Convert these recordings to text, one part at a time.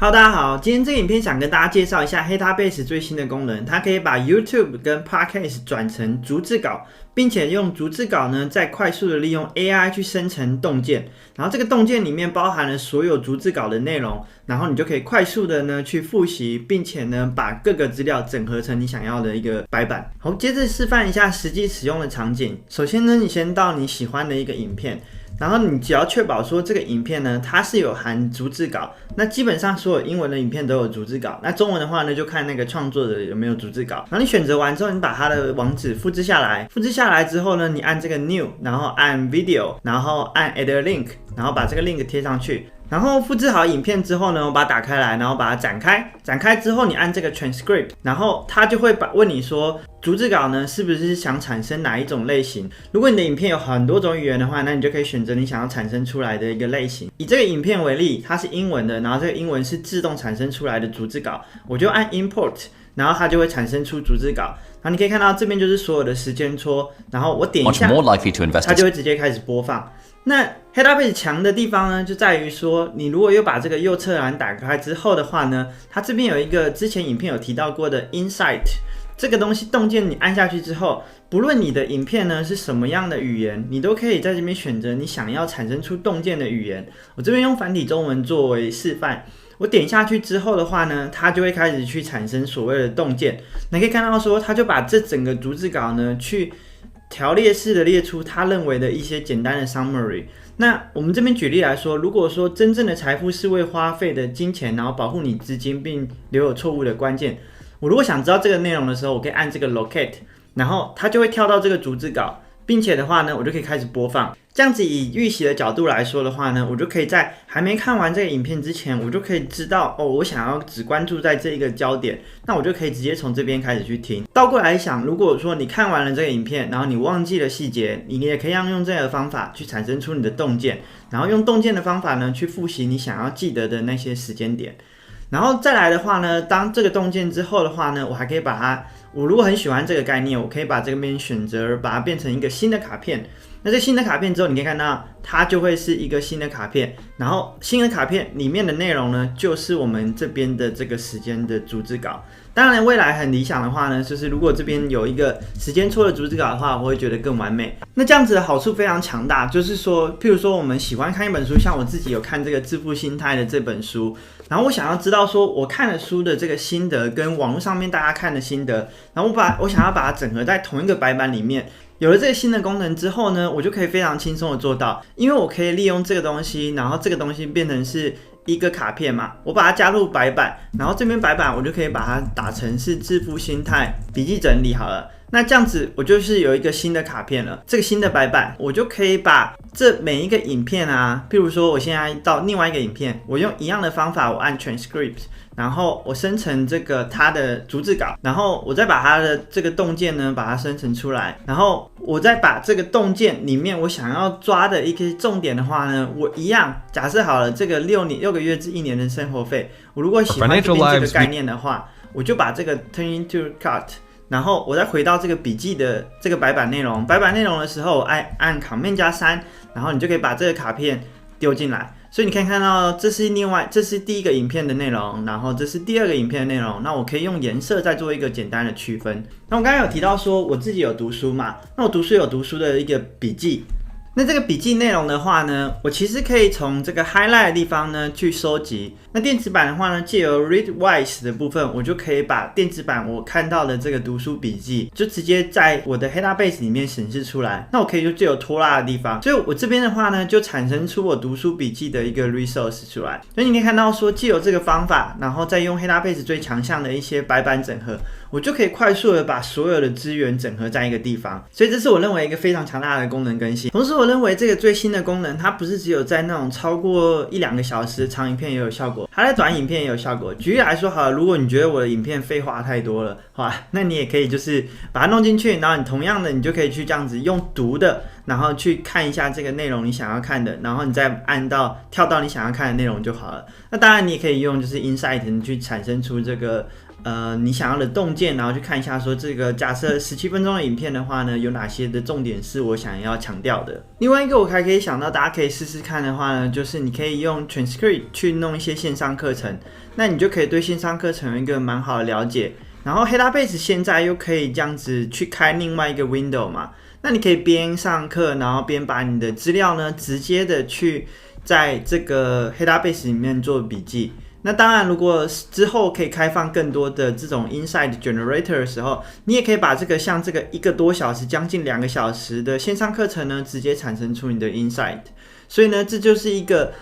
Hello， 大家好，今天这个影片想跟大家介绍一下 Hetabase 最新的功能，它可以把 YouTube 跟 Podcast 转成逐字稿，并且用逐字稿呢，再快速的利用 AI 去生成洞见，然后这个洞见里面包含了所有逐字稿的内容，然后你就可以快速的呢去复习，并且呢把各个资料整合成你想要的一个白板。好，接着示范一下实际使用的场景。首先呢，你先到你喜欢的一个影片。然后你只要确保说这个影片呢，它是有含逐字稿，那基本上所有英文的影片都有逐字稿，那中文的话呢，就看那个创作者有没有逐字稿。然后你选择完之后，你把它的网址复制下来，复制下来之后呢，你按这个 New， 然后按 Video， 然后按 Add a Link， 然后把这个 link 贴上去。然后复制好影片之后呢，我把它打开来，然后把它展开。展开之后，你按这个 Transcript， 然后它就会问你说，逐字稿呢是不是想产生哪一种类型？如果你的影片有很多种语言的话，那你就可以选择你想要产生出来的一个类型。以这个影片为例，它是英文的，然后这个英文是自动产生出来的逐字稿，我就按 Import， 然后它就会产生出逐字稿。然后你可以看到这边就是所有的时间戳，然后我点一下，它就会直接开始播放。那 Hetabase 强的地方呢，就在于说，你如果又把这个右侧栏打开之后的话呢，它这边有一个之前影片有提到过的 Insight， 这个东西洞见你按下去之后，不论你的影片呢是什么样的语言，你都可以在这边选择你想要产生出洞见的语言。我这边用繁体中文作为示范。我点下去之后的话呢，它就会开始去产生所谓的洞见。你可以看到说，它就把这整个逐字稿呢，去条列式的列出他认为的一些简单的 summary。那我们这边举例来说，如果说真正的财富是为花费的金钱，然后保护你资金并留有错误的关键。我如果想知道这个内容的时候，我可以按这个 locate， 然后它就会跳到这个逐字稿，并且的话呢，我就可以开始播放。这样子以预习的角度来说的话呢，我就可以在还没看完这个影片之前，我就可以知道我想要只关注在这一个焦点，那我就可以直接从这边开始去听。倒过来想，如果说你看完了这个影片，然后你忘记了细节，你也可以用这个方法去产生出你的洞见，然后用洞见的方法呢去复习你想要记得的那些时间点。然后再来的话呢，当这个洞见之后的话呢，我还可以把它，我如果很喜欢这个概念，我可以把这边选择把它变成一个新的卡片。那这新的卡片之后，你可以看到它就会是一个新的卡片，然后新的卡片里面的内容呢，就是我们这边的这个时间的逐字稿。当然未来很理想的话呢，就是如果这边有一个时间戳的逐字稿的话，我会觉得更完美。那这样子的好处非常强大，就是说譬如说我们喜欢看一本书，像我自己有看这个致富心态的这本书，然后我想要知道说我看了书的这个心得跟网络上面大家看的心得，然后我想要把它整合在同一个白板里面。有了这个新的功能之后呢，我就可以非常轻松的做到，因为我可以利用这个东西，然后这个东西变成是一个卡片嘛，我把它加入白板，然后这边白板我就可以把它打成是致富心态笔记整理好了。那这样子我就是有一个新的卡片了，这个新的白板我就可以把这每一个影片啊，譬如说我现在到另外一个影片，我用一样的方法，我按 transcript， 然后我生成这个它的逐字稿，然后我再把它的这个洞见呢把它生成出来，然后我再把这个洞见里面我想要抓的一个重点的话呢，我一样假设好了这个6个月至1年的生活费，我如果喜欢这边这个概念的话，我就把这个 turn into cart，然后我再回到这个笔记的这个白板内容的时候，我按 Command+3， 然后你就可以把这个卡片丢进来。所以你可以看到，这是第一个影片的内容，然后这是第二个影片的内容。那我可以用颜色再做一个简单的区分。那我刚刚有提到说我自己有读书嘛，那我读书有读书的一个笔记。那这个笔记内容的话呢，我其实可以从这个 highlight 的地方呢去收集。那电子版的话呢，借由 Readwise 的部分，我就可以把电子版我看到的这个读书笔记，就直接在我的 Hetabase 里面显示出来。那我可以就借由拖拉的地方，所以我这边的话呢，就产生出我读书笔记的一个 resource 出来。所以你可以看到说，借由这个方法，然后再用 Hetabase 最强项的一些白板整合，我就可以快速的把所有的资源整合在一个地方。所以这是我认为一个非常强大的功能更新。同时我认为这个最新的功能，它不是只有在那种超过1-2个小时的长影片也有效果，它在短影片也有效果。举例来说好了，如果你觉得我的影片废话太多了，好，那你也可以就是把它弄进去，然后你同样的你就可以去这样子用读的，然后去看一下这个内容你想要看的，然后你再跳到你想要看的内容就好了。那当然你也可以用就是 Insight 去产生出这个你想要的洞见，然后去看一下说这个假设17分钟的影片的话呢，有哪些的重点是我想要强调的。另外一个我还可以想到大家可以试试看的话呢，就是你可以用 Transcript 去弄一些线上课程，那你就可以对线上课程有一个蛮好的了解。然后 HeyDaBase 现在又可以这样子去开另外一个 window 嘛，那你可以边上课，然后边把你的资料呢直接的去在这个 HeyDaBase 里面做笔记。那当然，如果之后可以开放更多的这种 Insight Generator 的时候，你也可以把这个像这个1个多小时、将近2个小时的线上课程呢，直接产生出你的 Insight。所以呢，这就是一个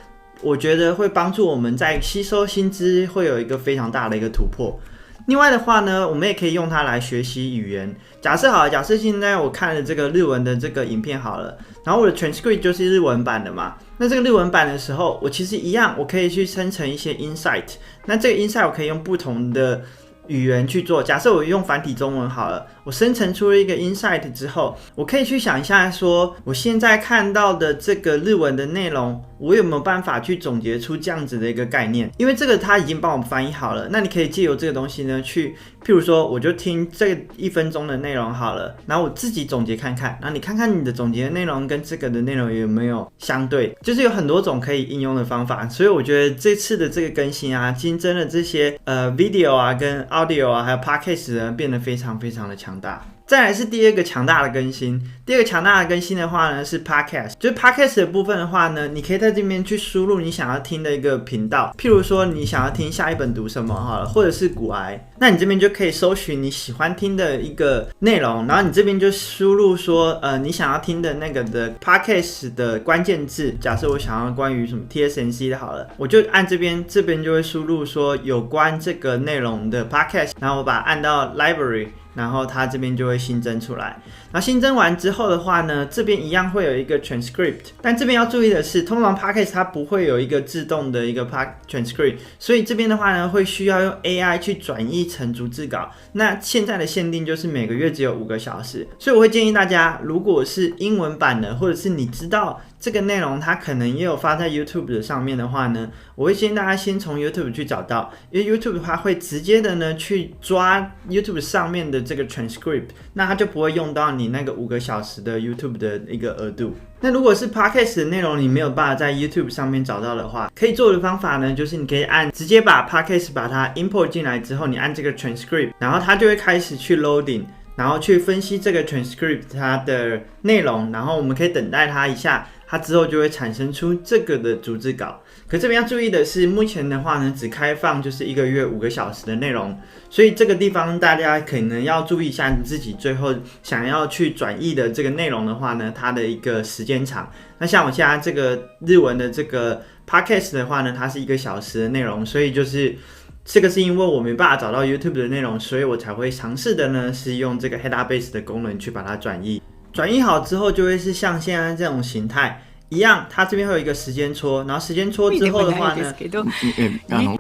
我觉得会帮助我们在吸收新知会有一个非常大的一个突破。另外的话呢，我们也可以用它来学习语言。假设现在我看了这个日文的这个影片好了，然后我的 transcript 就是日文版的嘛。那这个日文版的时候，我其实一样，我可以去生成一些 insight。那这个 insight 我可以用不同的语言去做。假设我用繁体中文好了，我生成出了一个 insight 之后，我可以去想一下说，我现在看到的这个日文的内容，我有没有办法去总结出这样子的一个概念？因为这个它已经帮我翻译好了，那你可以借由这个东西呢，去譬如说，我就听这1分钟的内容好了，然后我自己总结看看，然后你看看你的总结的内容跟这个的内容有没有相对，就是有很多种可以应用的方法。所以我觉得这次的这个更新啊，新增了这些video 啊跟 audio 啊还有 podcast 呢，变得非常非常的强大。再来是第二个强大的更新，第二个强大的更新的话呢是 podcast， 就是 podcast 的部分的话呢，你可以在这边去输入你想要听的一个频道，譬如说你想要听下一本读什么好了，或者是股癌，那你这边就可以搜寻你喜欢听的一个内容，然后你这边就输入说你想要听的那个的 podcast 的关键字，假设我想要关于什么 TSMC 的好了，我就按这边就会输入说有关这个内容的 podcast， 然后我把它按到 library，然后它这边就会新增出来，然后新增完之后的话呢，这边一样会有一个 transcript， 但这边要注意的是，通常 podcast 它不会有一个自动的一个 transcript， 所以这边的话呢，会需要用 AI 去转译成逐字稿。那现在的限定就是每个月只有5个小时，所以我会建议大家，如果是英文版的，或者是你知道这个内容它可能也有发在 YouTube 的上面的话呢，我会建议大家先从 YouTube 去找到，因为 YouTube 它会直接的呢去抓 YouTube 上面的这个 transcript， 那它就不会用到你那个5个小时的 YouTube 的一个额度。那如果是 Podcast 的内容你没有办法在 YouTube 上面找到的话，可以做的方法呢，就是你可以直接把 Podcast 把它 import 进来之后，你按这个 transcript， 然后它就会开始去 loading， 然后去分析这个 transcript 它的内容，然后我们可以等待它一下，它之后就会产生出这个的逐字稿。可这边要注意的是，目前的话呢，只开放就是1个月5个小时的内容，所以这个地方大家可能要注意一下，你自己最后想要去转译的这个内容的话呢，它的一个时间长。那像我现在这个日文的这个 podcast 的话呢，它是1个小时的内容，所以就是这个是因为我没办法找到 YouTube 的内容，所以我才会尝试的呢，是用这个 HeyDaBase 的功能去把它转译。转译好之后，就会是像现在这种形态。一样，它这边会有一个时间戳，然后时间戳之后的话呢，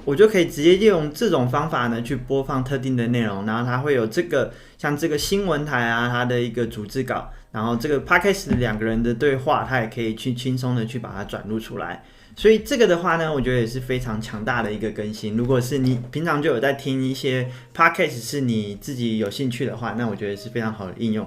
我就可以直接利用这种方法呢去播放特定的内容，然后它会有这个像这个新闻台啊，它的一个逐字稿，然后这个 podcast 2个人的对话，它也可以去轻松的去把它转录出来。所以这个的话呢，我觉得也是非常强大的一个更新。如果是你平常就有在听一些 podcast 是你自己有兴趣的话，那我觉得是非常好的应用。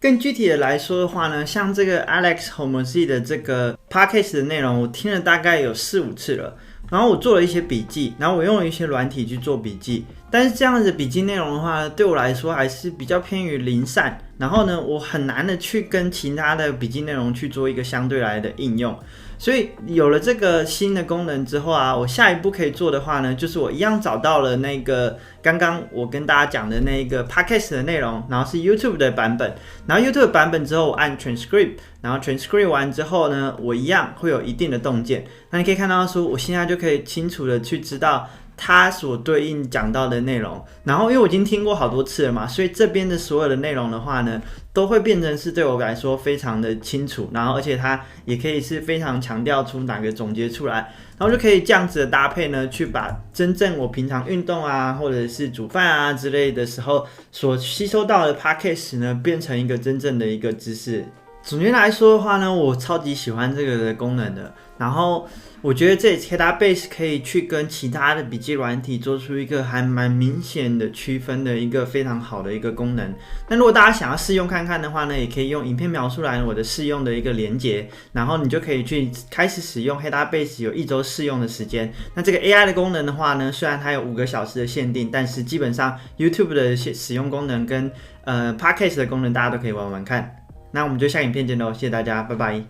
更具体的来说的话呢，像这个 Alex Hormozi 的这个 podcast 的内容，我听了大概有4-5次了，然后我做了一些笔记，然后我用了一些软体去做笔记，但是这样子的笔记内容的话，对我来说还是比较偏于零散，然后呢，我很难的去跟其他的笔记内容去做一个相对来的应用。所以有了这个新的功能之后啊，我下一步可以做的话呢，就是我一样找到了那个刚刚我跟大家讲的那个 podcast 的内容，然后是 YouTube 的版本，然后 YouTube 版本之后我按 transcript， 然后 transcript 完之后呢，我一样会有一定的洞见。那你可以看到说，我现在就可以清楚的去知道它所对应讲到的内容，然后因为我已经听过好多次了嘛，所以这边的所有的内容的话呢，都会变成是对我来说非常的清楚，然后而且它也可以是非常强调出哪个总结出来，然后就可以这样子的搭配呢，去把真正我平常运动啊，或者是煮饭啊之类的时候所吸收到的 podcast 呢，变成一个真正的一个知识。总结来说的话呢，我超级喜欢这个的功能的。然后我觉得这 Database 可以去跟其他的笔记软体做出一个还蛮明显的区分的一个非常好的一个功能。那如果大家想要试用看看的话呢，也可以用影片描述栏我的试用的一个连结，然后你就可以去开始使用 Database 有1周试用的时间。那这个 AI 的功能的话呢，虽然它有5个小时的限定，但是基本上 YouTube 的使用功能跟Podcast 的功能大家都可以玩玩看。那我们就下影片见喽，谢谢大家，拜拜。